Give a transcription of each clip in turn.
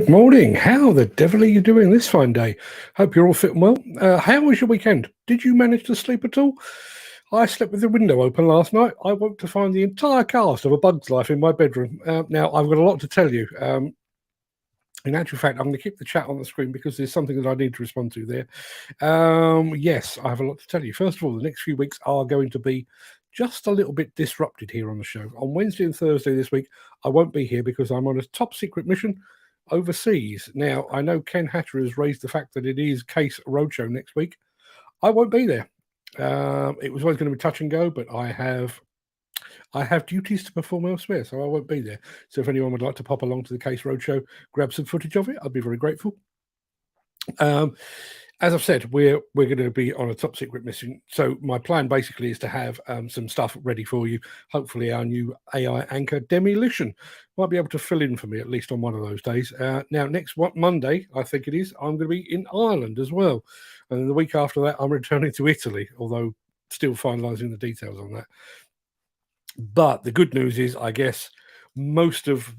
Good morning. How the devil are you doing this fine day? Hope you're all fit and well. How was your weekend? Did you manage to sleep at all? I slept with the window open last night. I woke to find the entire cast of A Bug's Life in my bedroom. Now, I've got a lot to tell you. In actual fact, I'm going to keep the chat on the screen because there's something that I need to respond to there. Yes, I have a lot to tell you. First of all, the next few weeks are going to be just a little bit disrupted here on the show. On Wednesday and Thursday this week, I won't be here because I'm on a top secret mission overseas. Now, I know Ken Hatcher has raised the fact that it is Case Roadshow next week. I won't be there. It was always going to be touch and go, but I have duties to perform elsewhere, so I won't be there. So if anyone would like to pop along to the Case Roadshow, grab some footage of it, I'd be very grateful. As I've said, we're going to be on a top secret mission. So my plan basically is to have some stuff ready for you. Hopefully our new AI anchor, Demolition, might be able to fill in for me at least on one of those days. Now, next Monday, I think it is, I'm going to be in Ireland as well. And the week after that, I'm returning to Italy, although still finalising the details on that. But the good news is, I guess, most of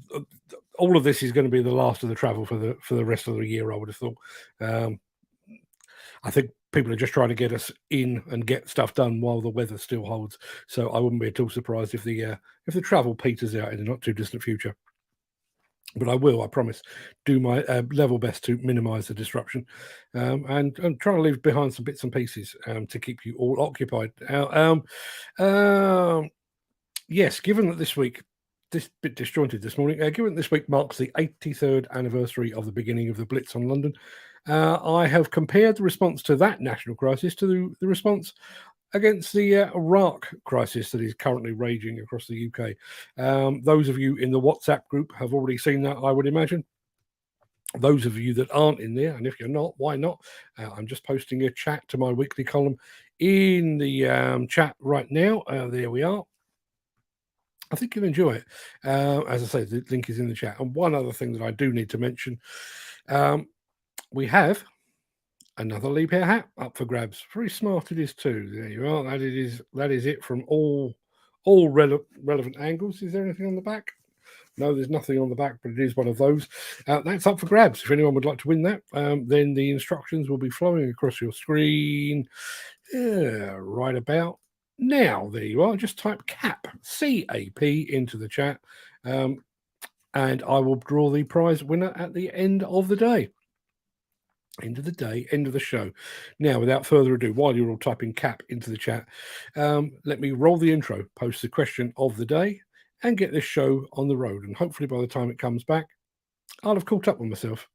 all of this is going to be the last of the travel for the rest of the year, I would have thought. I think people are just trying to get us in and get stuff done while the weather still holds. So I wouldn't be at all surprised if the travel peters out in the not too distant future. But I will, I promise, do my level best to minimise the disruption and try to leave behind some bits and pieces to keep you all occupied. Yes, given that this week, this bit disjointed this morning, given this week marks the 83rd anniversary of the beginning of the Blitz on London, I have compared the response to that national crisis to the response against the Iraq crisis that is currently raging across the UK. Those of you in the WhatsApp group have already seen that, I would imagine. Those of you that aren't in there, and if you're not, why not? I'm just posting a chat to my weekly column in the chat right now. There we are. I think you'll enjoy it. As I say, the link is in the chat. And one other thing that I do need to mention, we have another Liebherr hat up for grabs. Very smart it is too. There you are. That is it from all relevant angles. Is there anything on the back? No, there's nothing on the back, but it is one of those. That's up for grabs. If anyone would like to win that, then the instructions will be flowing across your screen right about now. There you are. Just type CAP, C-A-P, into the chat, and I will draw the prize winner at the end of the day. End of the day, end of the show. Now, without further ado, while you're all typing CAP into the chat, let me roll the intro, post the question of the day, and get this show on the road. And hopefully by the time it comes back, I'll have caught up with myself.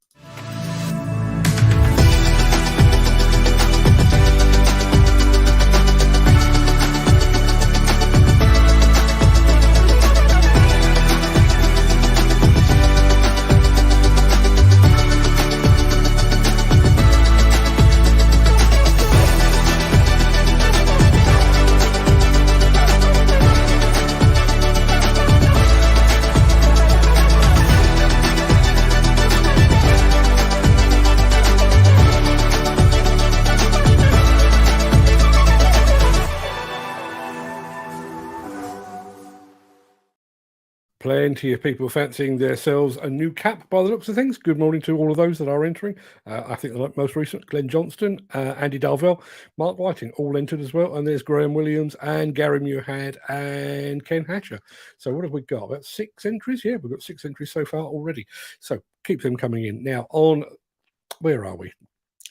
Plenty of people fancying themselves a new cap by the looks of things. Good morning to all of those that are entering. I think the most recent, Glenn Johnston, Andy Dalvell, Mark Whiting, all entered as well. And there's Graham Williams and Gary Muirhead and Ken Hatcher. So what have we got? About 6 entries? Yeah, we've got 6 entries so far already. So keep them coming in. Now where are we?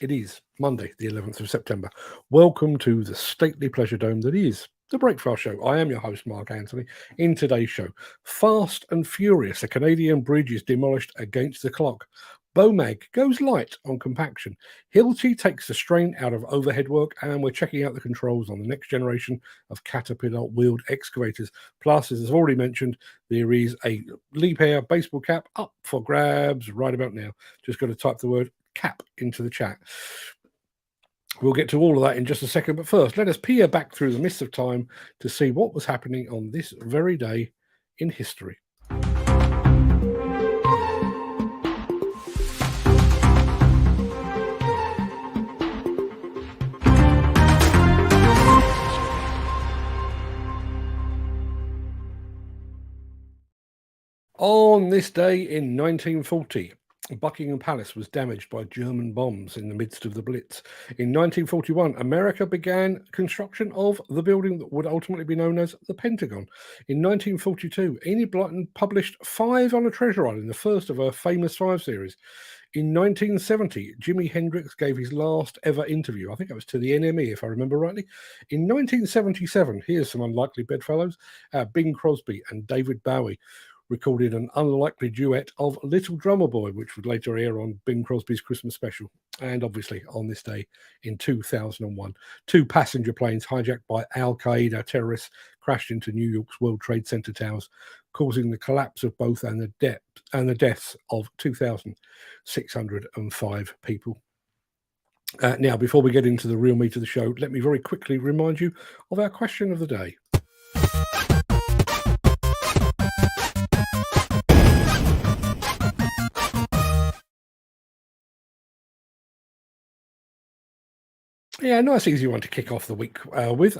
It is Monday, the 11th of September. Welcome to the stately pleasure dome that is The Breakfast Show. I am your host, Mark Anthony. In today's show, Fast and Furious, a Canadian bridge is demolished against the clock. Bomag goes light on compaction. Hilti takes the strain out of overhead work, and we're checking out the controls on the next generation of Caterpillar-wheeled excavators. Plus, as I've already mentioned, there is a Liebherr baseball cap up for grabs right about now. Just got to type the word cap into the chat. We'll get to all of that in just a second, but first, let us peer back through the mists of time to see what was happening on this very day in history. On this day in 1940, Buckingham Palace was damaged by German bombs in the midst of the Blitz. In 1941, America began construction of the building that would ultimately be known as the Pentagon. In 1942, Enid Blyton published Five on a Treasure Island, the first of her famous Five series. In 1970, Jimi Hendrix gave his last ever interview. I think it was to the NME, if I remember rightly. In 1977, here's some unlikely bedfellows, Bing Crosby and David Bowie recorded an unlikely duet of Little Drummer Boy, which would later air on Bing Crosby's Christmas special. And obviously, on this day in 2001, 2 passenger planes hijacked by Al-Qaeda terrorists crashed into New York's World Trade Center towers, causing the collapse of both and the deaths of 2,605 people. Now, before we get into the real meat of the show, let me very quickly remind you of our question of the day. Yeah, nice easy one to kick off the week with.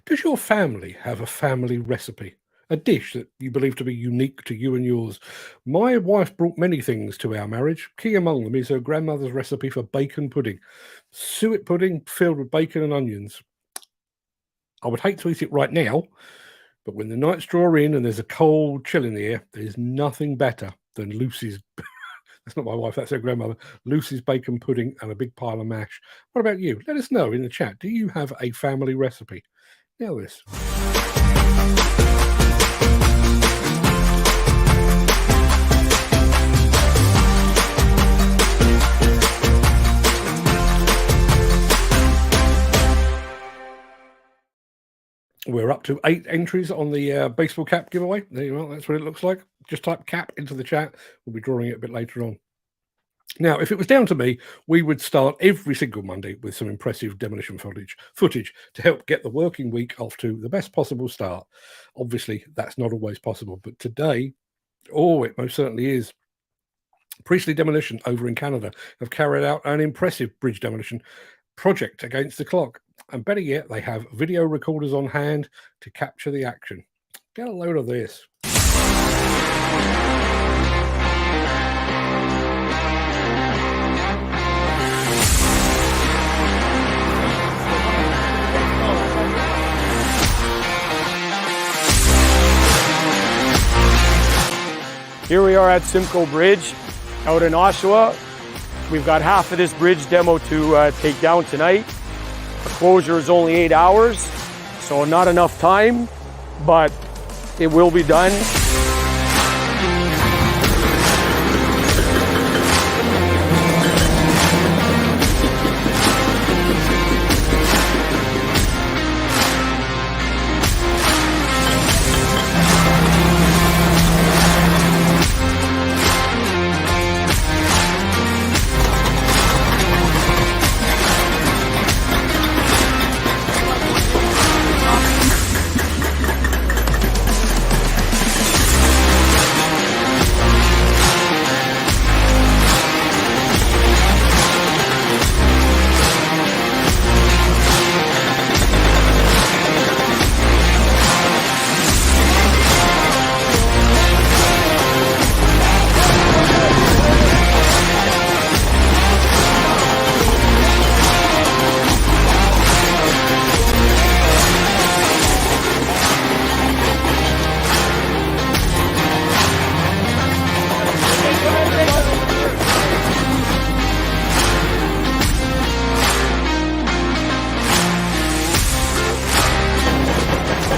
Does your family have a family recipe? A dish that you believe to be unique to you and yours? My wife brought many things to our marriage. Key among them is her grandmother's recipe for bacon pudding. Suet pudding filled with bacon and onions. I would hate to eat it right now, but when the nights draw in and there's a cold chill in the air, there's nothing better than Lucy's... That's not my wife, that's her grandmother. Lucy's bacon pudding and a big pile of mash. What about you? Let us know in the chat. Do you have a family recipe? Now this. We're up to 8 entries on the baseball cap giveaway. There you are. That's what it looks like. Just type cap into the chat. We'll be drawing it a bit later on. Now, if it was down to me, we would start every single Monday with some impressive demolition footage to help get the working week off to the best possible start. Obviously, that's not always possible, but today, it most certainly is. Priestley Demolition over in Canada have carried out an impressive bridge demolition project against the clock. And better yet, they have video recorders on hand to capture the action. Get a load of this. Here we are at Simcoe Bridge out in Oshawa. We've got half of this bridge demo to take down tonight. The closure is only 8 hours, so not enough time, but it will be done.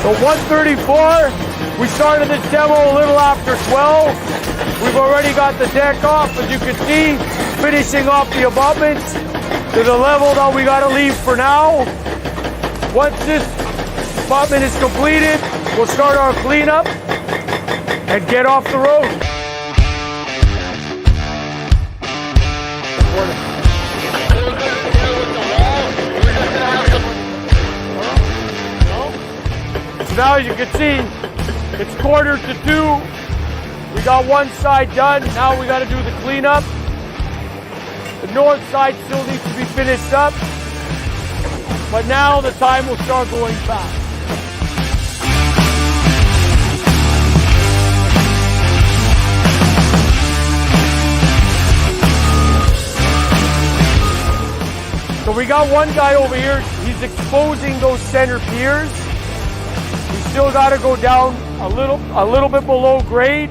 So 1:34, we started this demo a little after 12. We've already got the deck off, as you can see, finishing off the abutments to the level that we gotta leave for now. Once this abutment is completed, we'll start our cleanup and get off the road. Now, as you can see, it's 1:45. We got one side done. Now we got to do the cleanup. The north side still needs to be finished up. But now the time will start going fast. So we got one guy over here, he's exposing those center piers. We still got to go down a little bit below grade.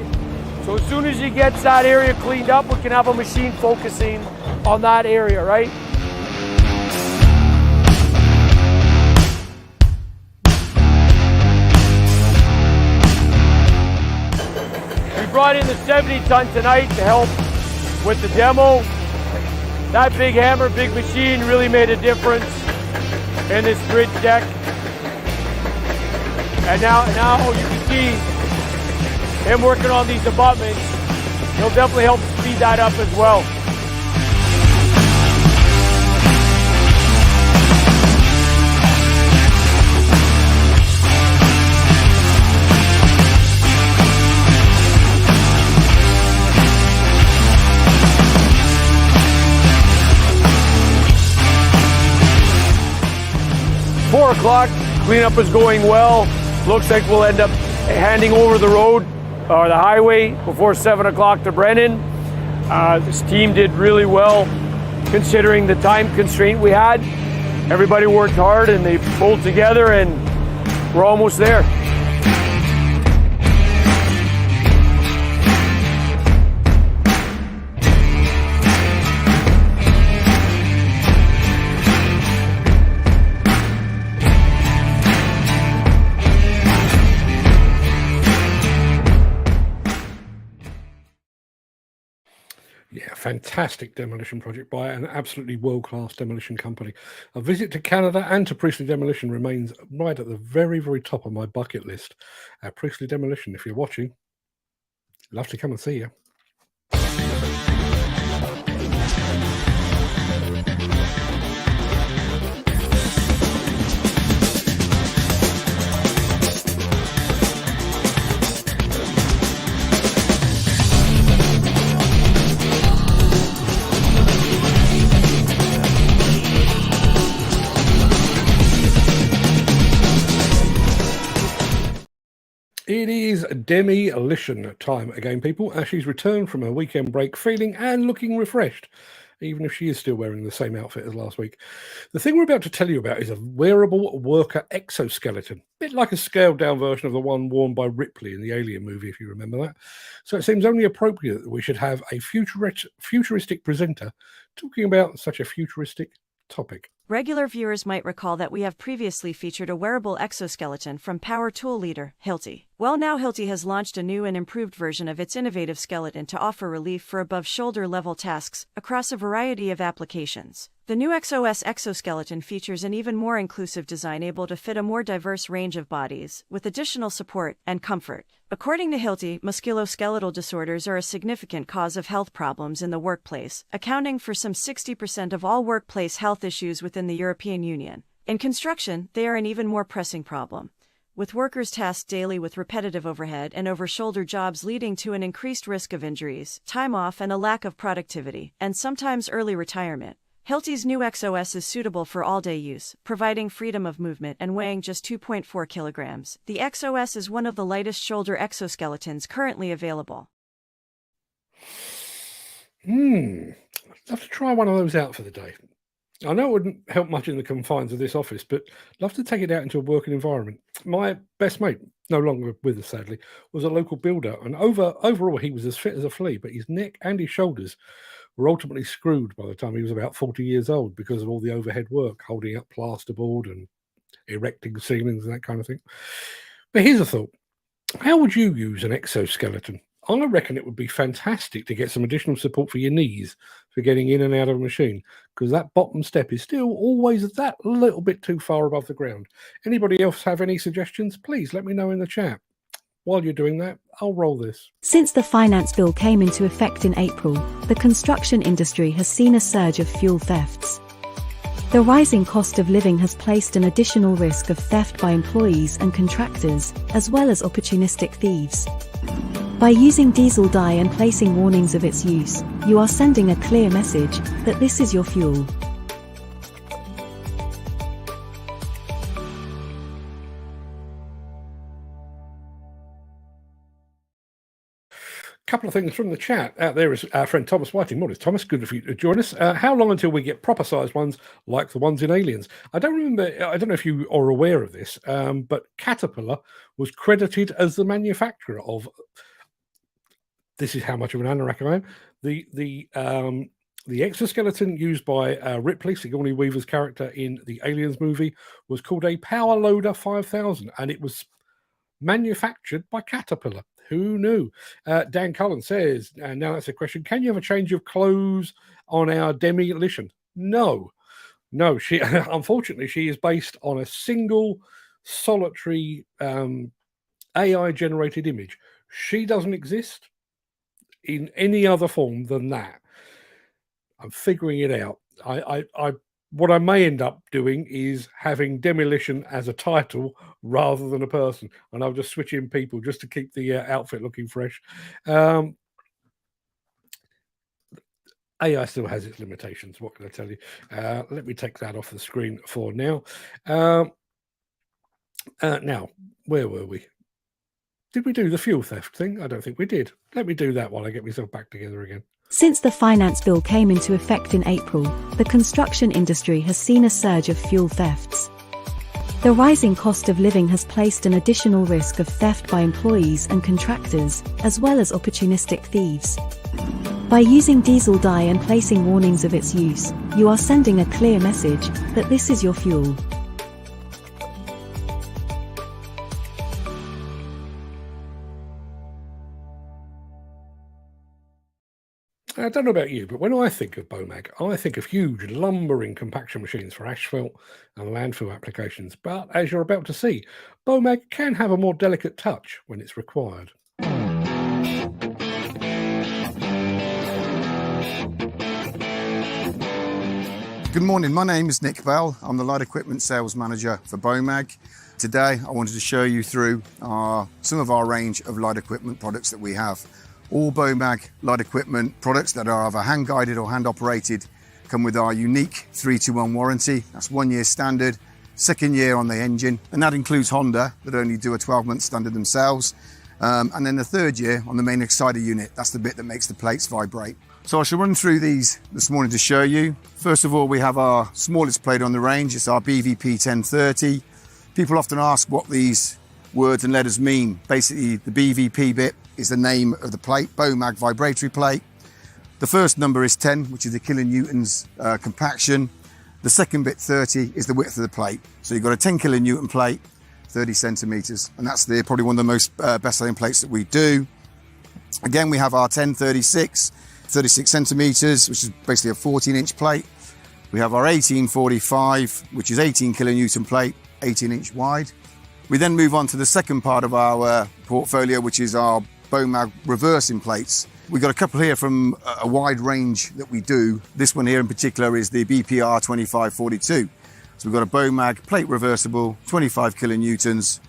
So as soon as he gets that area cleaned up, we can have a machine focusing on that area, right? We brought in the 70 ton tonight to help with the demo. That big hammer, big machine really made a difference in this bridge deck. And now you can see him working on these abutments. He'll definitely help speed that up as well. 4 o'clock, cleanup is going well. Looks like we'll end up handing over the road or the highway before 7 o'clock to Brennan. This team did really well considering the time constraint we had. Everybody worked hard and they pulled together and we're almost there. Yeah, fantastic demolition project by an absolutely world-class demolition company. A visit to Canada and to Priestley Demolition remains right at the very, very top of my bucket list. Priestley Demolition, if you're watching, love to come and see you. It is Demolition time again, people, as she's returned from her weekend break feeling and looking refreshed, even if she is still wearing the same outfit as last week. The thing we're about to tell you about is a wearable worker exoskeleton, a bit like a scaled-down version of the one worn by Ripley in the Alien movie, if you remember that. So it seems only appropriate that we should have a futuristic presenter talking about such a futuristic topic. Regular viewers might recall that we have previously featured a wearable exoskeleton from power tool leader, Hilti. Well, now Hilti has launched a new and improved version of its innovative skeleton to offer relief for above-shoulder level tasks across a variety of applications. The new XOS exoskeleton features an even more inclusive design able to fit a more diverse range of bodies, with additional support and comfort. According to Hilti, musculoskeletal disorders are a significant cause of health problems in the workplace, accounting for some 60% of all workplace health issues within the European Union. In construction, they are an even more pressing problem, with workers tasked daily with repetitive overhead and over-shoulder jobs leading to an increased risk of injuries, time off and a lack of productivity, and sometimes early retirement. Hilti's new XOS is suitable for all-day use, providing freedom of movement and weighing just 2.4 kilograms. The XOS is one of the lightest shoulder exoskeletons currently available. I'd love to try one of those out for the day. I know it wouldn't help much in the confines of this office, but I'd love to take it out into a working environment. My best mate, no longer with us sadly, was a local builder, and overall he was as fit as a flea, but his neck and his shoulders were ultimately screwed by the time he was about 40 years old because of all the overhead work, holding up plasterboard and erecting ceilings and that kind of thing. But here's a thought. How would you use an exoskeleton? I reckon it would be fantastic to get some additional support for your knees for getting in and out of a machine, because that bottom step is still always that little bit too far above the ground. Anybody else have any suggestions? Please let me know in the chat. While you're doing that, I'll roll this. Since the finance bill came into effect in April, the construction industry has seen a surge of fuel thefts. The rising cost of living has placed an additional risk of theft by employees and contractors, as well as opportunistic thieves. By using diesel dye and placing warnings of its use, you are sending a clear message that this is your fuel. couple of things from the chat. Out there is our friend Thomas Whiting. Morning, Thomas. Good of you to join us. How long until we get proper sized ones like the ones in Aliens? I don't know if you are aware of this, but Caterpillar was credited as the manufacturer of. This is how much of an anorak I am. The exoskeleton used by Ripley, Sigourney Weaver's character in the Aliens movie, was called a Power Loader 5000, and it was manufactured by Caterpillar. Who knew? Dan Cullen says, and now that's a question, can you have a change of clothes on our Demolition? No. She unfortunately, she is based on a single solitary AI-generated image. She doesn't exist in any other form than that. I'm figuring it out. What I may end up doing is having Demolition as a title rather than a person, and I'll just switch in people just to keep the outfit looking fresh. AI still has its limitations. What can I tell you? Let me take that off the screen for now. Now, where were we? Did we do the fuel theft thing? I don't think we did. Let me do that while I get myself back together again. Since the finance bill came into effect in April, the construction industry has seen a surge of fuel thefts. The rising cost of living has placed an additional risk of theft by employees and contractors, as well as opportunistic thieves. By using diesel dye and placing warnings of its use, you are sending a clear message that this is your fuel. I don't know about you, but when I think of Bomag, I think of huge lumbering compaction machines for asphalt and landfill applications. But as you're about to see, Bomag can have a more delicate touch when it's required. Good morning, my name is Nick Bell. I'm the light equipment sales manager for Bomag. Today I wanted to show you through some of our range of light equipment products that we have. All Bomag light equipment products that are either hand guided or hand operated come with our unique 3-to-1 warranty. That's 1 year standard, 2nd year on the engine, and that includes Honda that only do a 12-month standard themselves. And then the 3rd year on the main exciter unit. That's the bit that makes the plates vibrate. So I shall run through these this morning to show you. First of all, we have our smallest plate on the range. It's our BVP 1030. People often ask what these words and letters mean. Basically, the BVP bit is the name of the plate, Bomag vibratory plate. The first number is 10, which is the kilonewtons compaction. The second bit, 30, is the width of the plate. So you've got a 10 kilonewton plate, 30 centimeters, and that's probably one of the most best-selling plates that we do. Again, we have our 1036, 36 centimeters, which is basically a 14-inch plate. We have our 1845, which is 18 kilonewton plate, 18-inch wide. We then move on to the second part of our portfolio, which is our Bomag reversing plates. We've got a couple here from a wide range that we do. This one here in particular is the BPR 2542. So we've got a Bomag plate reversible, 25 kilonewtons,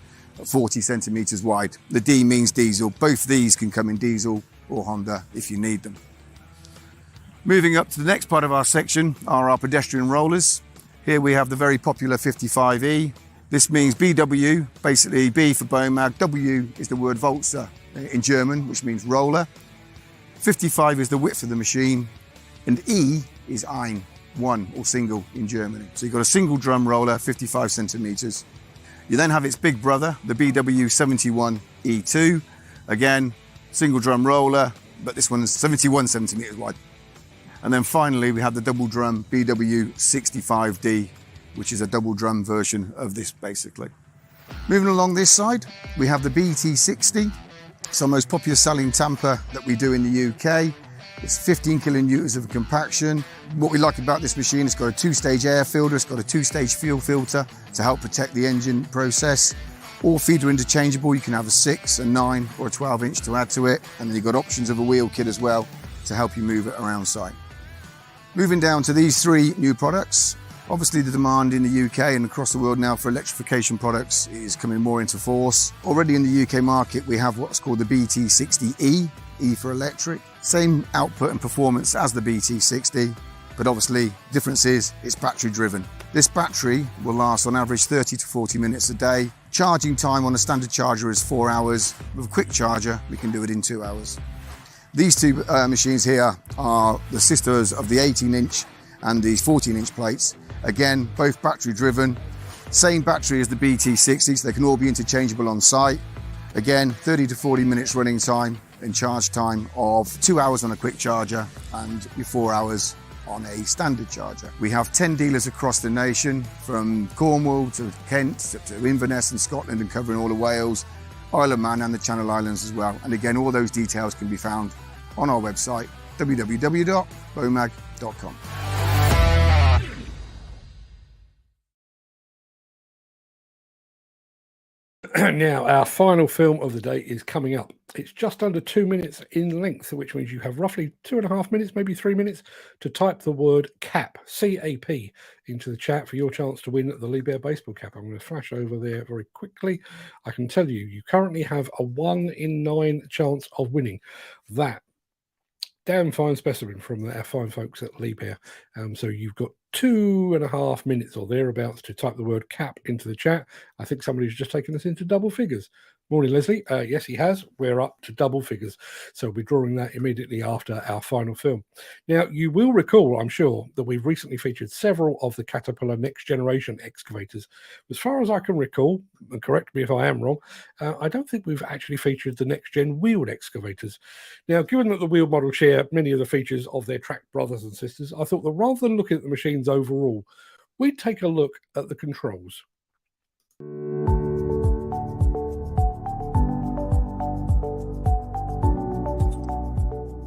40 centimeters wide. The D means diesel. Both these can come in diesel or Honda if you need them. Moving up to the next part of our section are our pedestrian rollers. Here we have the very popular 55E. This means BW, basically B for Bomag. W is the word Walzer in German, which means roller. 55 is the width of the machine, and E is ein, one or single in Germany. So you've got a single drum roller, 55 centimeters. You then have its big brother, the BW 71E2. Again, single drum roller, but this one is 71 centimeters wide. And then finally, we have the double drum BW 65D, which is a double drum version of this basically. Moving along this side, we have the BT60. It's our most popular selling tamper that we do in the UK. It's 15 kilonewtons of compaction. What we like about this machine, it's got a 2-stage air filter, it's got a 2-stage fuel filter to help protect the engine process. All feeder interchangeable, you can have a 6, a 9 or a 12-inch to add to it. And then you've got options of a wheel kit as well to help you move it around site. Moving down to these 3 new products. Obviously the demand in the UK and across the world now for electrification products is coming more into force. Already in the UK market we have what's called the BT60E, E for electric. Same output and performance as the BT60, but obviously difference is it's battery driven. This battery will last on average 30 to 40 minutes a day. Charging time on a standard charger is 4 hours. With a quick charger we can do it in 2 hours. These two machines here are the sisters of the 18-inch and these 14-inch plates. Again, both battery driven. Same battery as the BT60, so they can all be interchangeable on site. Again, 30 to 40 minutes running time and charge time of 2 hours on a quick charger and 4 hours on a standard charger. We have 10 dealers across the nation, from Cornwall to Kent to Inverness and Scotland, and covering all of Wales, Isle of Man and the Channel Islands as well. And again, all those details can be found on our website, www.bomag.com. Now, our final film of the day is coming up. It's just under 2 minutes in length, which means you have roughly 2.5 minutes, maybe 3 minutes, to type the word CAP, C-A-P, into the chat for your chance to win the Liebherr baseball cap. I'm going to flash over there very quickly. I can tell you, you currently have a 1 in 9 chance of winning that damn fine specimen from our fine folks at Liebherr. So you've got 2.5 minutes or thereabouts to type the word CAP into the chat. I think somebody's just taken us into double figures. Morning, Leslie. Yes, he has. We're up to double figures. So we'll be drawing that immediately after our final film. Now, you will recall, I'm sure, that we've recently featured several of the Caterpillar next generation excavators. As far as I can recall, and correct me if I am wrong, I don't think we've actually featured the next gen wheeled excavators. Now, given that the wheel model share many of the features of their tracked brothers and sisters, I thought that rather than looking at the machines overall, we'd take a look at the controls.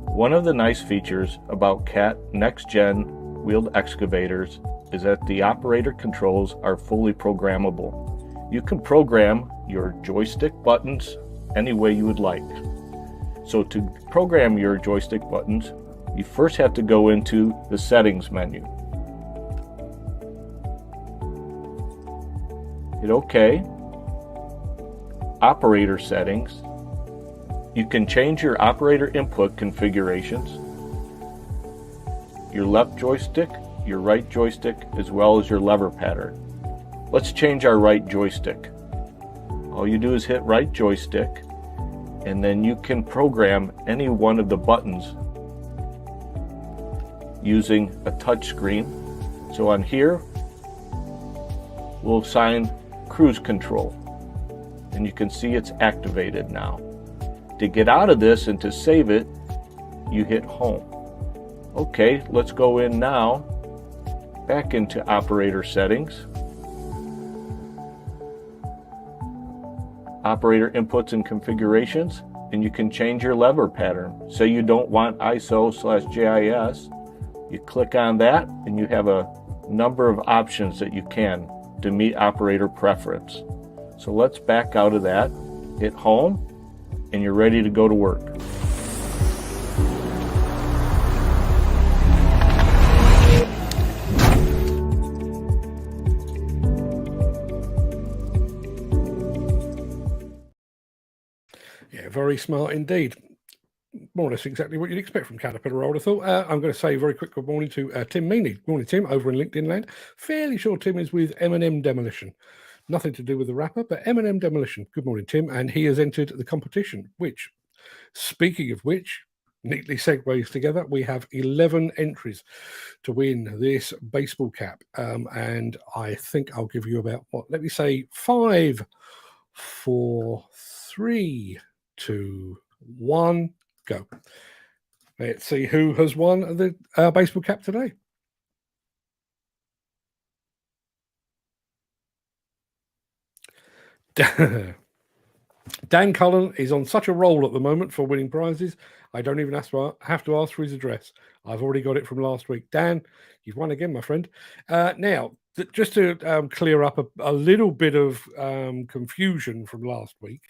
One of the nice features about CAT NextGen wheeled excavators is that the operator controls are fully programmable. You can program your joystick buttons any way you would like. So to program your joystick buttons, you first have to go into the settings menu. Hit OK. Operator settings. You can change your operator input configurations, your left joystick, your right joystick, as well as your lever pattern. Let's change our right joystick. All you do is hit right joystick, and then you can program any one of the buttons using a touch screen. So on here, we'll assign cruise control, and you can see it's activated now. To get out of this and to save it, you hit home. Okay, let's go in now, back into operator settings. Operator inputs and configurations, and you can change your lever pattern. Say you don't want ISO/JIS, you click on that and you have a number of options that you can to meet operator preference. So let's back out of that, hit home, and you're ready to go to work. Yeah, very smart indeed. More or less exactly what you'd expect from Caterpillar, I would have thought. I'm going to say a very quick good morning to Tim Meaney. Morning, Tim, over in LinkedIn land. Fairly sure Tim is with M&M Demolition. Nothing to do with the rapper, but M&M Demolition. Good morning, Tim. And he has entered the competition, which, speaking of which, neatly segues together. We have 11 entries to win this baseball cap. And I think I'll give you about, let me say 5, 4, 3, 2, 1, go. Let's see who has won the baseball cap today. Dan Cullen is on such a roll at the moment for winning prizes. I don't even have to ask for his address. I've already got it from last week. Dan, you've won again, my friend. Now, just to clear up a little bit of confusion from last week.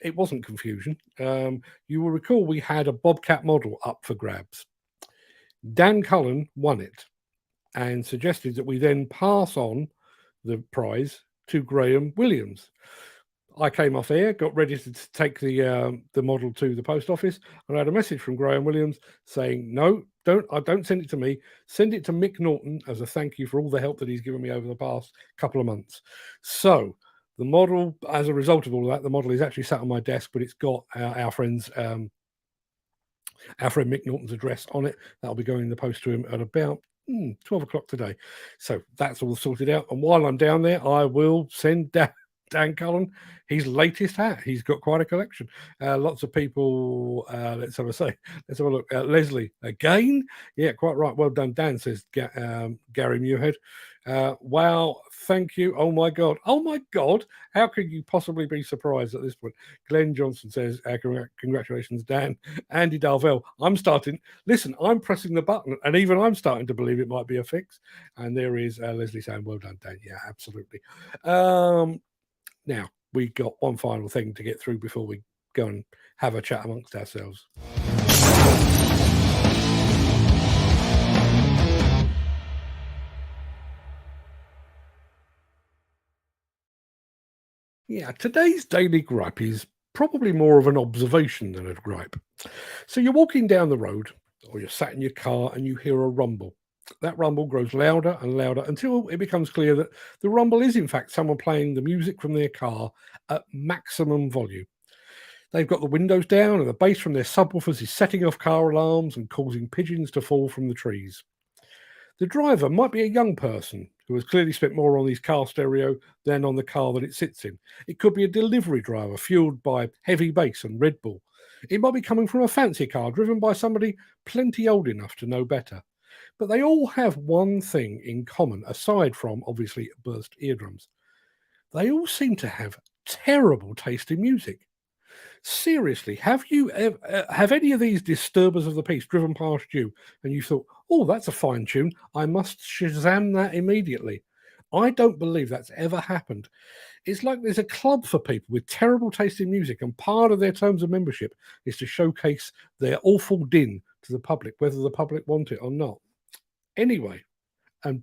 It wasn't confusion. You will recall we had a Bobcat model up for grabs. Dan Cullen won it and suggested that we then pass on the prize to Graham Williams. I came off air, got ready to take the model to the post office, and I had a message from Graham Williams saying, no, don't send it to me. Send it to Mick Norton as a thank you for all the help that he's given me over the past couple of months. So The model, as a result of all of that, the model is actually sat on my desk, but it's got our friend Mick Norton's address on it. That'll be going in the post to him at about 12 o'clock today. So that's all sorted out. And while I'm down there, I will send Dan Cullen his latest hat. He's got quite a collection. Lots of people, let's have a look. Leslie, again? Yeah, quite right. Well done, Dan, says Gary Muirhead. Wow, thank you. Oh my God. How could you possibly be surprised at this point? Glenn Johnson says, congratulations, Dan. Andy Darvell, I'm pressing the button, and even I'm starting to believe it might be a fix. And there is Leslie saying, well done, Dan. Yeah, absolutely. Now, we got one final thing to get through before we go and have a chat amongst ourselves. Yeah, today's daily gripe is probably more of an observation than a gripe. So you're walking down the road, or you're sat in your car, and you hear a rumble. That rumble grows louder and louder until it becomes clear that the rumble is in fact someone playing the music from their car at maximum volume. They've got the windows down and the bass from their subwoofers is setting off car alarms and causing pigeons to fall from the trees. The driver might be a young person who has clearly spent more on his car stereo than on the car that it sits in. It could be a delivery driver fueled by heavy bass and Red Bull. It might be coming from a fancy car driven by somebody plenty old enough to know better. But they all have one thing in common, aside from, obviously, burst eardrums. They all seem to have terrible taste in music. Seriously, have any of these disturbers of the peace driven past you and you thought, oh, that's a fine tune, I must Shazam that immediately? I don't believe that's ever happened. It's like there's a club for people with terrible taste in music, and part of their terms of membership is to showcase their awful din to the public, whether the public want it or not. Anyway, and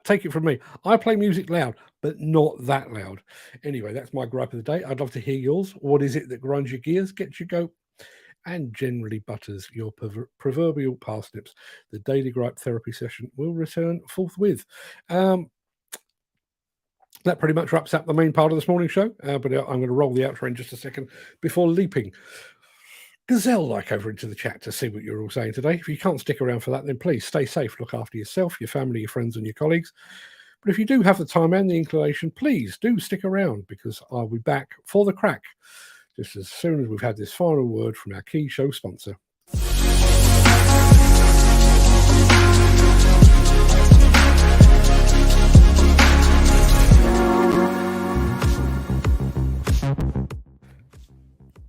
take it from me, I play music loud, but not that loud. Anyway, that's my gripe of the day. I'd love to hear yours. What is it that grinds your gears, gets you go, and generally butters your proverbial parsnips? The daily gripe therapy session will return forthwith. That pretty much wraps up the main part of this morning's show, but I'm going to roll the outro in just a second before leaping gazelle-like over into the chat to see what you're all saying today. If you can't stick around for that, then please stay safe, look after yourself, your family, your friends, and your colleagues. But if you do have the time and the inclination, please do stick around, because I'll be back for the crack just as soon as we've had this final word from our key show sponsor.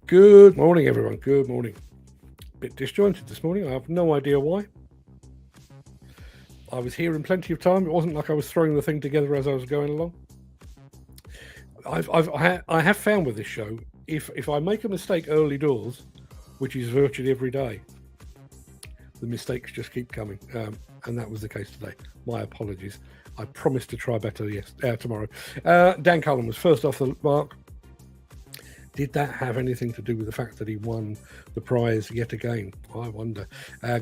Good morning, everyone. Good morning. Bit disjointed this morning. I have no idea why. I was here in plenty of time. It wasn't like I was throwing the thing together as I was going along. I have found with this show, if I make a mistake early doors, which is virtually every day, the mistakes just keep coming. And that was the case today. My apologies. I promise to try better tomorrow. Dan Cullen was first off the mark. Did that have anything to do with the fact that he won the prize yet again? I wonder.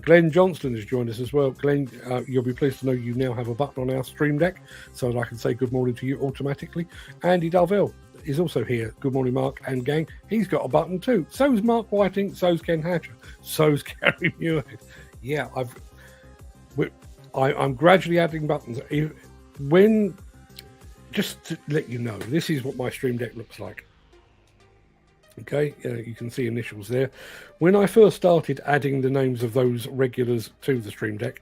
Glenn Johnston has joined us as well. Glenn, you'll be pleased to know you now have a button on our stream deck so that I can say good morning to you automatically. Andy Darvell is also here. Good morning, Mark and gang. He's got a button too. So's Mark Whiting. So's Ken Hatcher. So's Gary Muirhead. Yeah, I'm gradually adding buttons. Just to let you know, this is what my stream deck looks like. Okay, you can see initials there. When I first started adding the names of those regulars to the stream deck,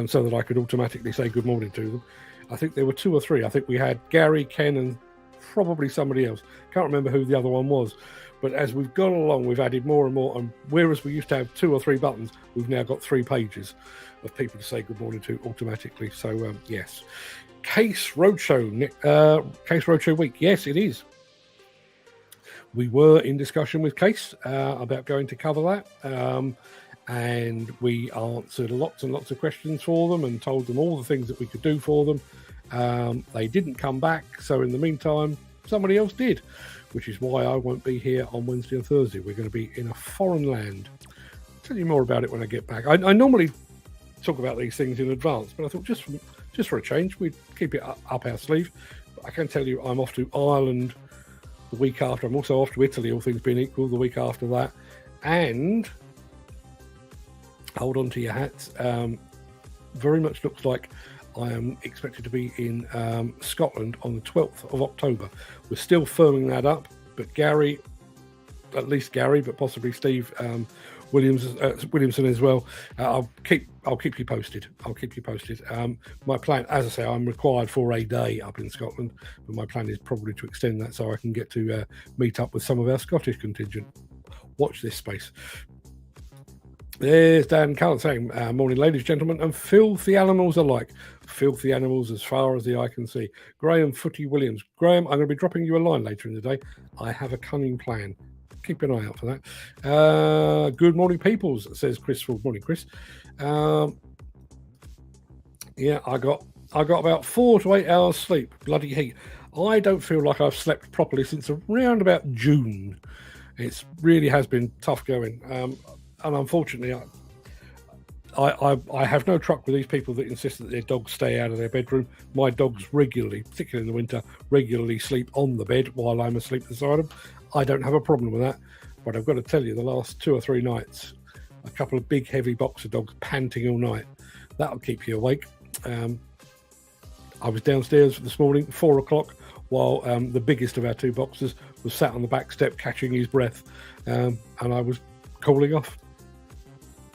so that I could automatically say good morning to them, I think there were 2 or 3. I think we had Gary, Ken, and probably somebody else. Can't remember who the other one was. But as we've gone along, we've added more and more. And whereas we used to have 2 or 3 buttons, we've now got 3 pages of people to say good morning to automatically. So, yes. Case Roadshow week. Yes, it is. We were in discussion with Case about going to cover that, and we answered lots and lots of questions for them and told them all the things that we could do for them. They didn't come back, so in the meantime, somebody else did, which is why I won't be here on Wednesday and Thursday. We're going to be in a foreign land. I'll tell you more about it when I get back. I normally talk about these things in advance, but I thought just for a change, we'd keep it up our sleeve. I can tell you I'm off to Ireland the week after. I'm also off to Italy, all things being equal, the week after that. And hold on to your hats. Very much looks like I am expected to be in Scotland on the 12th of October. We're still firming that up, but Gary, at least Gary, but possibly Steve Williamson as well. I'll keep you posted. I'll keep you posted. My plan, as I say, I'm required for a day up in Scotland, but my plan is probably to extend that so I can get to meet up with some of our Scottish contingent. Watch this space. There's Dan Cullen saying, morning, ladies and gentlemen, and filthy animals alike. Filthy animals as far as the eye can see. Graham Footy Williams. Graham, I'm going to be dropping you a line later in the day. I have a cunning plan. Keep an eye out for that. Good morning, peoples, says Chris. Morning, Chris. Yeah, I got about 4 to 8 hours sleep. Bloody heat. I don't feel like I've slept properly since around about June. It really has been tough going. And unfortunately, I have no truck with these people that insist that their dogs stay out of their bedroom. My dogs regularly, particularly in the winter, regularly sleep on the bed while I'm asleep beside them. I don't have a problem with that. But I've got to tell you, the last 2 or 3 nights, a couple of big, heavy boxer dogs panting all night. That'll keep you awake. I was downstairs this morning, 4 o'clock, while the biggest of our 2 boxers was sat on the back step catching his breath. And I was cooling off.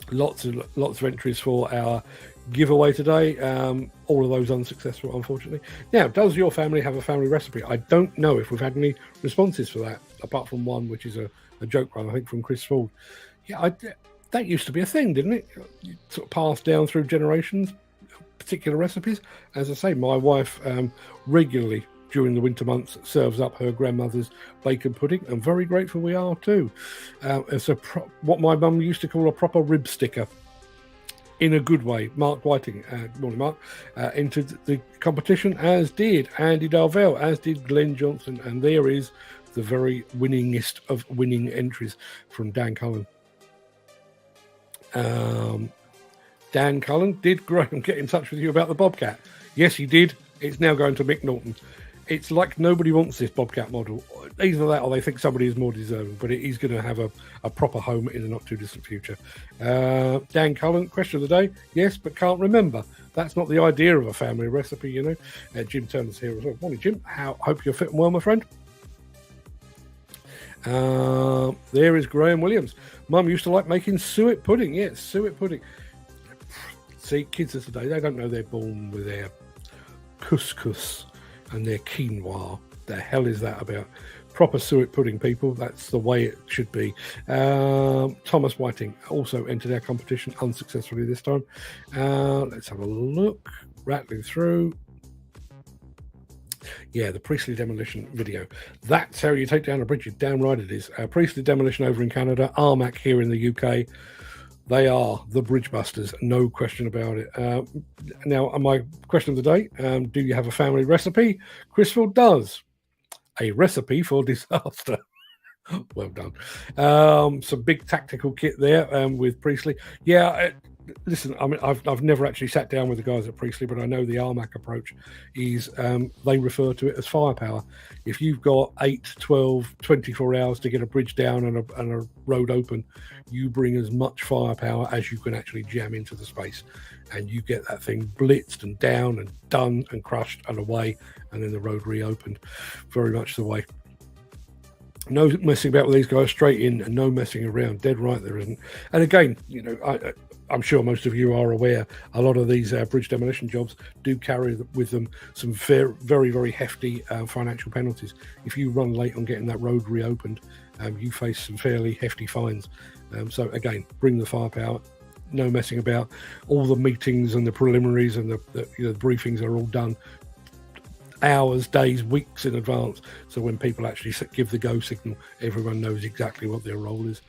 Lots of entries for our giveaway today. All of those unsuccessful, unfortunately. Now, does your family have a family recipe? I don't know if we've had any responses for that, apart from one, which is a joke one, I think, from Chris Ford. Yeah, that used to be a thing, didn't it? You sort of passed down through generations, particular recipes. As I say, my wife regularly during the winter months serves up her grandmother's bacon pudding, and very grateful we are too. It's what my mum used to call a proper rib sticker, in a good way. Mark Whiting, morning Mark, entered the competition, as did Andy Darvell, as did Glenn Johnson, and there is the very winningest of winning entries from Dan Cullen. Dan Cullen, did Graham get in touch with you about the Bobcat? Yes, he did. It's now going to Mick Norton. It's like nobody wants this Bobcat model. Either that or they think somebody is more deserving, but he's going to have a proper home in the not too distant future. Dan Cullen, question of the day. Yes, but can't remember. That's not the idea of a family recipe, you know. Jim Turner's here as well. Morning, Jim. Hope you're fitting well, my friend. There is Graham Williams. Mum used to like making suet pudding. Yes, suet pudding. See, kids of today, they don't know they're born with their couscous and their quinoa. The hell is that about? Proper suet pudding, people. That's the way it should be. Thomas Whiting also entered our competition unsuccessfully this time. Let's have a look. Rattling through. Yeah, the Priestley Demolition video. That's how you take down a bridge. You're damn right it is. Priestley Demolition over in Canada. Armac here in the UK. They are the bridge busters, no question about it. Now, my question of the day, do you have a family recipe? Chrisfield does. A recipe for disaster. Well done. Some big tactical kit there with Priestley. Yeah, listen, I mean, I've never actually sat down with the guys at Priestley, but I know the Armac approach is they refer to it as firepower. If you've got 8, 12, 24 hours to get a bridge down and a road open, you bring as much firepower as you can actually jam into the space, and you get that thing blitzed and down and done and crushed and away, and then the road reopened. Very much the way. No messing about with these guys, straight in and no messing around. Dead right there isn't. And again, you know, I'm sure most of you are aware, a lot of these bridge demolition jobs do carry with them some very, very hefty financial penalties. If you run late on getting that road reopened, you face some fairly hefty fines. So again, bring the firepower, no messing about. All the meetings and the preliminaries and the briefings are all done hours, days, weeks in advance. So when people actually give the go signal, everyone knows exactly what their role is.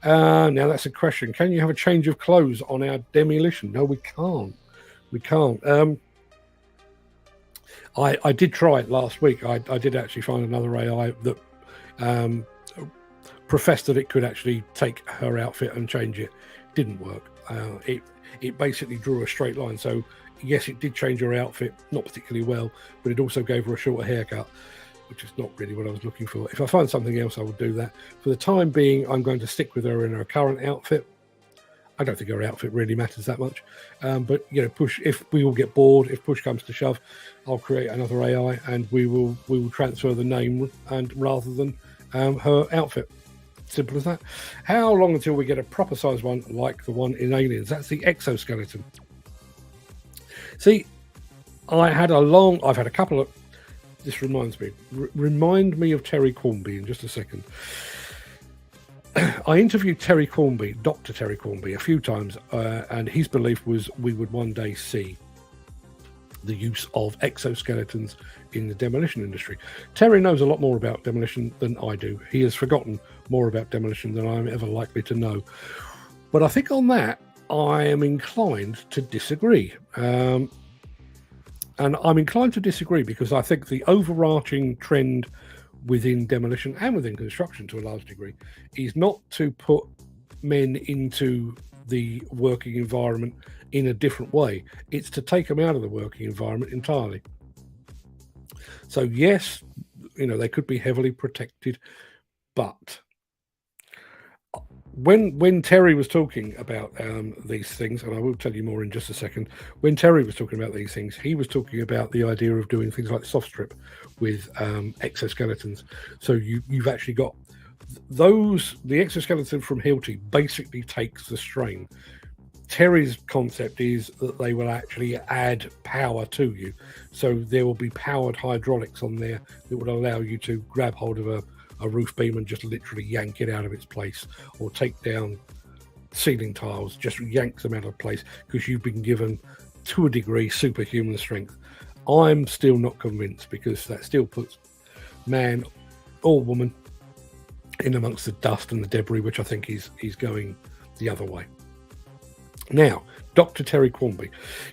Now that's a question. Can you have a change of clothes on our demolition? No, we can't. We can't. I did try it last week. I did actually find another AI that professed that it could actually take her outfit and change it. Didn't work. It basically drew a straight line. So yes, it did change her outfit, not particularly well, but it also gave her a shorter haircut, which is not really what I was looking for. If I find something else, I will do that. For the time being, I'm going to stick with her in her current outfit. I don't think her outfit really matters that much. But, you know, if we all get bored, if push comes to shove, I'll create another AI and we will transfer the name and rather than her outfit. Simple as that. How long until we get a proper size one like the one in Aliens? That's the exoskeleton. See, I've had a couple of, this reminds me, remind me of Terry Cornby in just a second. I interviewed Terry Cornby, Dr. Terry Cornby, a few times, and his belief was we would one day see the use of exoskeletons in the demolition industry. Terry knows a lot more about demolition than I do. He has forgotten more about demolition than I'm ever likely to know. But I think on that, I am inclined to disagree. And I'm inclined to disagree because I think the overarching trend within demolition and within construction to a large degree is not to put men into the working environment in a different way. It's to take them out of the working environment entirely. So yes, you know, they could be heavily protected, but when Terry was talking about these things, and I will tell you more in just a second, when Terry was talking about these things, he was talking about the idea of doing things like soft strip with exoskeletons. So you've actually got the exoskeleton from Hilti basically takes the strain. Terry's concept is that they will actually add power to you. So there will be powered hydraulics on there that would allow you to grab hold of a roof beam and just literally yank it out of its place, or take down ceiling tiles, just yank them out of place because you've been given, to a degree, superhuman strength. I'm still not convinced because that still puts man or woman in amongst the dust and the debris, which I think is going the other way. Now, Dr. Terry Cornby,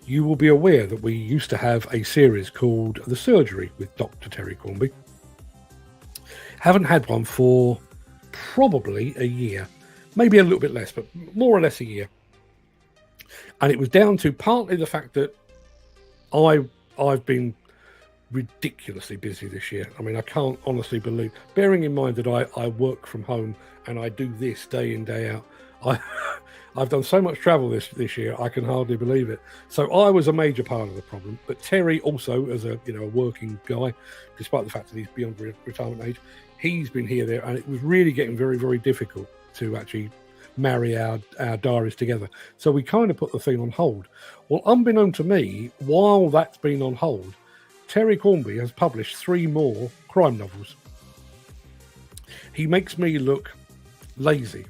you will be aware that we used to have a series called The Surgery with Dr. Terry Cornby. Haven't had one for probably a year, maybe a little bit less, but more or less a year. And it was down to partly the fact that I've been ridiculously busy this year. I mean, I can't honestly believe, bearing in mind that I work from home and I do this day in, day out. I've done so much travel this year, I can hardly believe it. So I was a major part of the problem. But Terry also, as a working guy, despite the fact that he's beyond retirement age, he's been here, there, and it was really getting very, very difficult to actually marry our diaries together. So we kind of put the thing on hold. Well, unbeknown to me, while that's been on hold, Terry Cornby has published 3 more crime novels. He makes me look lazy.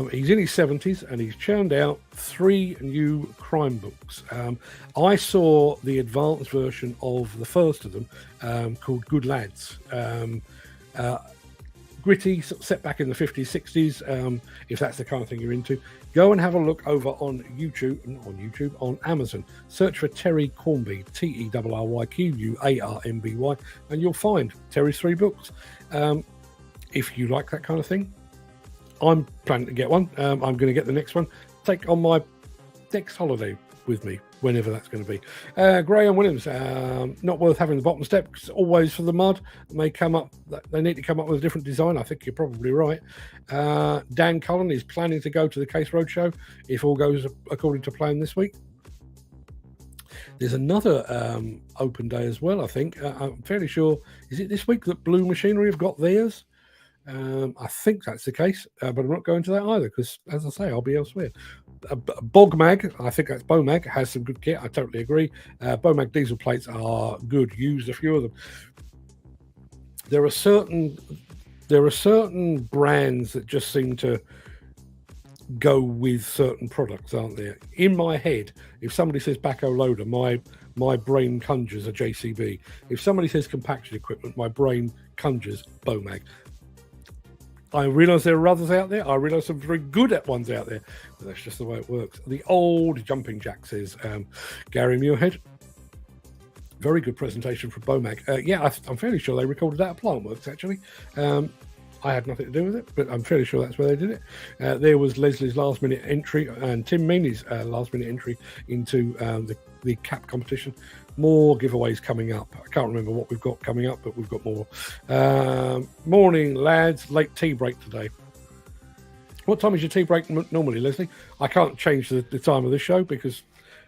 He's in his 70s and he's churned out 3 new crime books. I saw the advanced version of the first of them called Good Lads. Gritty, set back in the 50s, 60s, if that's the kind of thing you're into. Go and have a look over on YouTube, on Amazon. Search for Terry Cornby, TerryQuarmby, and you'll find Terry's 3 books. If you like that kind of thing, I'm planning to get one. I'm going to get the next one. Take on my next holiday with me, whenever that's going to be. Graham Williams, not worth having the bottom step because always for the mud. They need to come up with a different design. I think you're probably right. Dan Cullen is planning to go to the Case Roadshow if all goes according to plan this week. There's another open day as well, I think. I'm fairly sure, is it this week that Blue Machinery have got theirs? I think that's the case, but I'm not going to that either because, as I say, I'll be elsewhere. Bomag, I think that's Bomag, has some good kit. I totally agree. Bomag diesel plates are good. Used a few of them. There are certain brands that just seem to go with certain products, aren't there? In my head, if somebody says backhoe loader, my brain conjures a JCB. If somebody says compaction equipment, my brain conjures Bomag. I realise there are others out there. I realise some very good at ones out there. But that's just the way it works. The old jumping jack says, Gary Muirhead. Very good presentation from Bomag. I'm fairly sure they recorded that at Plantworks, actually. I had nothing to do with it, but I'm fairly sure that's where they did it. There was Leslie's last-minute entry and Tim Meaney's last-minute entry into the cap competition. More giveaways coming up. I can't remember what we've got coming up, but we've got more. Morning, lads. Late tea break today. What time is your tea break normally, Leslie? I can't change the time of the show because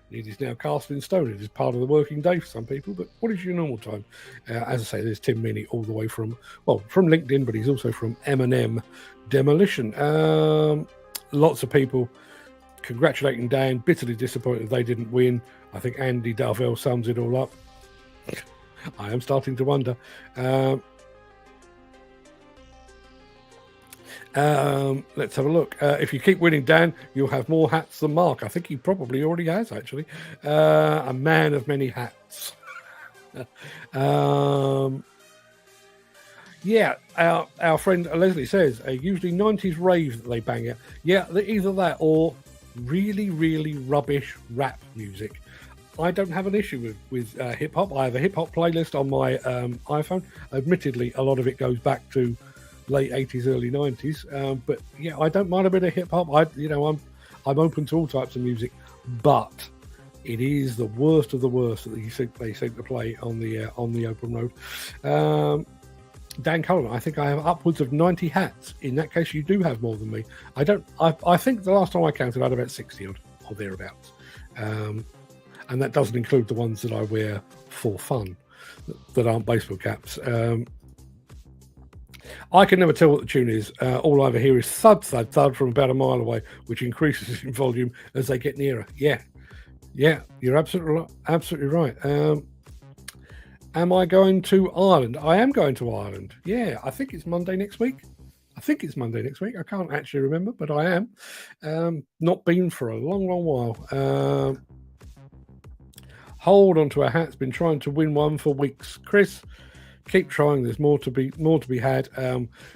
it is now cast in stone. It is part of the working day for some people. But what is your normal time? As I say, there's Tim Meaney all the way from LinkedIn, but he's also from M&M Demolition. Lots of people congratulating Dan, bitterly disappointed they didn't win. I think Andy Darvell sums it all up. I am starting to wonder. Let's have a look. If you keep winning, Dan, you'll have more hats than Mark. I think he probably already has, actually. A man of many hats. Yeah, our friend Leslie says, usually 90s rave that they bang out. Yeah, either that or really, really rubbish rap music. I don't have an issue with hip-hop. I have a hip-hop playlist on my iPhone. Admittedly, a lot of it goes back to late 80s, early 90s. But yeah, I don't mind a bit of hip-hop. I'm open to all types of music, but it is the worst of the worst that they seem to play on the open road. Dan Cullen, I think I have upwards of 90 hats. In that case, you do have more than me. I think the last time I counted, I had about 60 or thereabouts. And that doesn't include the ones that I wear for fun, that aren't baseball caps. I can never tell what the tune is. All I ever hear is thud, thud, thud from about a mile away, which increases in volume as they get nearer. Yeah, you're absolutely right. Am I going to Ireland? I am going to Ireland. Yeah, I think it's Monday next week. I can't actually remember, but I am. Not been for a long, long while. Hold on to our hats. Been trying to win one for weeks. Chris, keep trying. There's more to be had.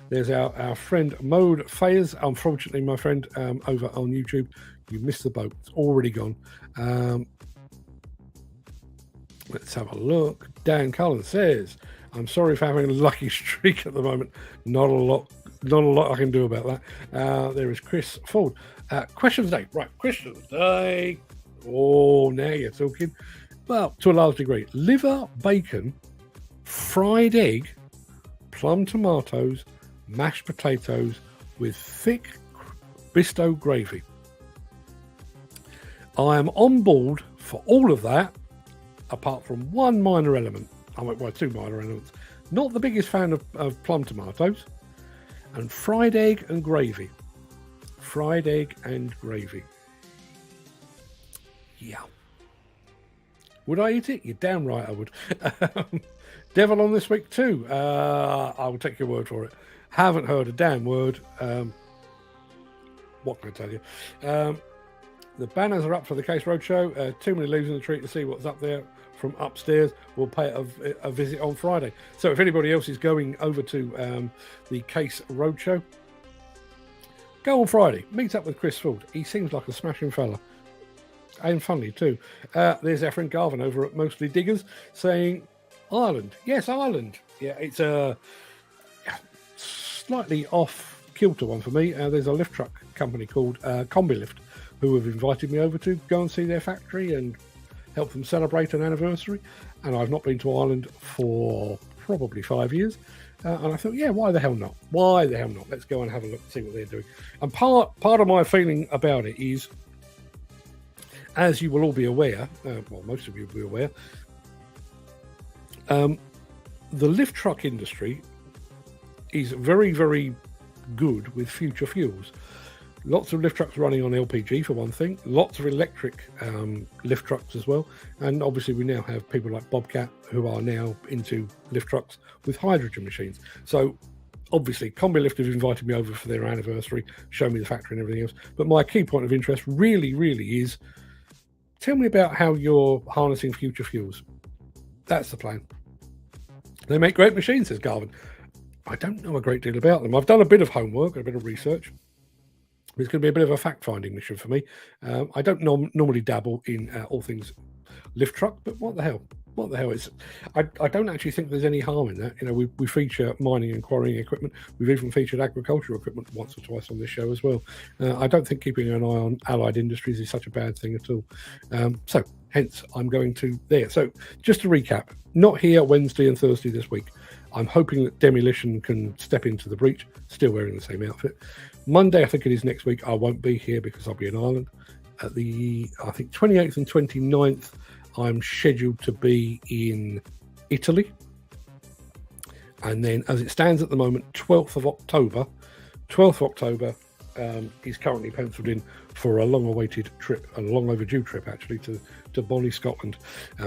There's our friend Mode Fayers. Unfortunately, my friend over on YouTube, you missed the boat. It's already gone. Let's have a look. Dan Cullen says, I'm sorry for having a lucky streak at the moment. Not a lot I can do about that. There is Chris Ford. Question of the day. Right, question of the day. Oh, now you're talking. Well, to a large degree. Liver, bacon, fried egg, plum tomatoes, mashed potatoes with thick Bisto gravy. I am on board for all of that, apart from one minor element. Two minor elements. Not the biggest fan of plum tomatoes. And fried egg and gravy. Fried egg and gravy. Yeah. Would I eat it? You're damn right I would. Devil on this week too. I will take your word for it. Haven't heard a damn word. What can I tell you? The banners are up for the Case Roadshow. Too many leaves in the tree to see what's up there from upstairs. We'll pay a visit on Friday. So if anybody else is going over to the Case Roadshow, go on Friday. Meet up with Chris Ford. He seems like a smashing fella. And funny too. There's our friend Garvin over at Mostly Diggers saying, Ireland. Yes, Ireland. Yeah, it's a slightly off kilter one for me. There's a lift truck company called Cornby Lift who have invited me over to go and see their factory and help them celebrate an anniversary. And I've not been to Ireland for probably 5 years. And I thought, yeah, why the hell not? Let's go and have a look and see what they're doing. And part of my feeling about it is, as you will all be aware, most of you will be aware, the lift truck industry is very, very good with future fuels. Lots of lift trucks running on LPG for one thing, lots of electric lift trucks as well. And obviously we now have people like Bobcat who are now into lift trucks with hydrogen machines. So obviously Combi Lift have invited me over for their anniversary, show me the factory and everything else. But my key point of interest really, really is, tell me about how you're harnessing future fuels. That's the plan. They make great machines, says Garvin. I don't know a great deal about them. I've done a bit of homework, a bit of research. It's going to be a bit of a fact-finding mission for me. I don't normally dabble in all things lift truck, but what the hell? I don't actually think there's any harm in that. You know, we feature mining and quarrying equipment. We've even featured agricultural equipment once or twice on this show as well. I don't think keeping an eye on allied industries is such a bad thing at all. So Hence, I'm going to there. So just to recap, not here Wednesday and Thursday this week. I'm hoping that Demolition can step into the breach, still wearing the same outfit. Monday, I think it is next week, I won't be here because I'll be in Ireland. At the, I think, 28th and 29th, I'm scheduled to be in Italy. And then, as it stands at the moment, 12th of October is currently penciled in for a long-awaited trip, a long-overdue trip, actually, to Bonnie, Scotland.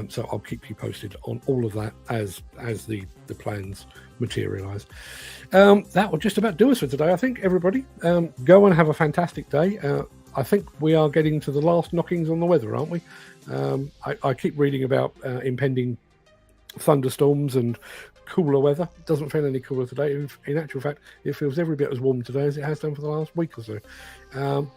So I'll keep you posted on all of that as the plans materialise. That will just about do us for today, I think, everybody. Go and have a fantastic day. I think we are getting to the last knockings on the weather, aren't we? I keep reading about impending thunderstorms and cooler weather. It doesn't feel any cooler today. In actual fact, it feels every bit as warm today as it has done for the last week or so.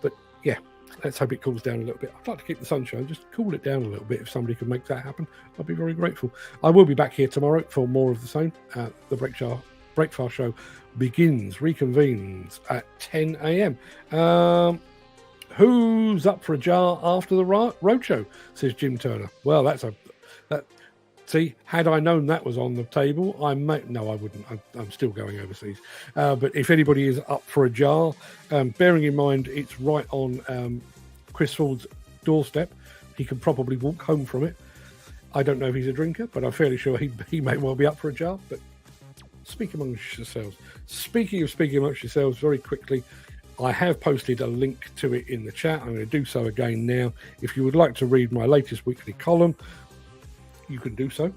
But yeah, let's hope it cools down a little bit. I'd like to keep the sunshine, just cool it down a little bit. If somebody could make that happen, I'd be very grateful. I will be back here tomorrow for more of the same. The Breakfast Show reconvenes at 10 a.m. Who's up for a jar after the roadshow? Says Jim Turner. Well, see, had I known that was on the table, I wouldn't. I'm still going overseas. But if anybody is up for a jar, bearing in mind it's right on Chris Ford's doorstep, he can probably walk home from it. I don't know if he's a drinker, but I'm fairly sure he may well be up for a jar. But speak amongst yourselves. Speaking of speaking amongst yourselves, very quickly, I have posted a link to it in the chat. I'm going to do so again now. If you would like to read my latest weekly column, you can do so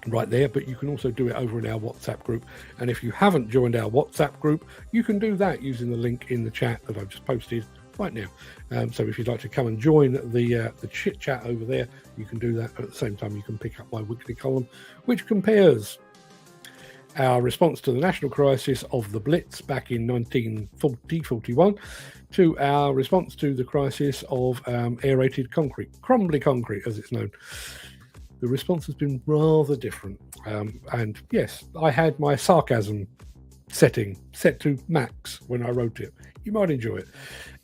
right there, but you can also do it over in our WhatsApp group. And if you haven't joined our WhatsApp group, you can do that using the link in the chat that I've just posted right now. So if you'd like to come and join the chit chat over there, you can do that. At the same time, you can pick up my weekly column, which compares our response to the national crisis of the Blitz back in 1940-41 to our response to the crisis of aerated concrete, crumbly concrete as it's known. The response has been rather different. And yes, I had my sarcasm setting set to max when I wrote it. You might enjoy it.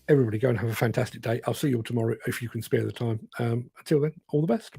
Everybody go and have a fantastic day. I'll see you all tomorrow if you can spare the time. Until then, all the best.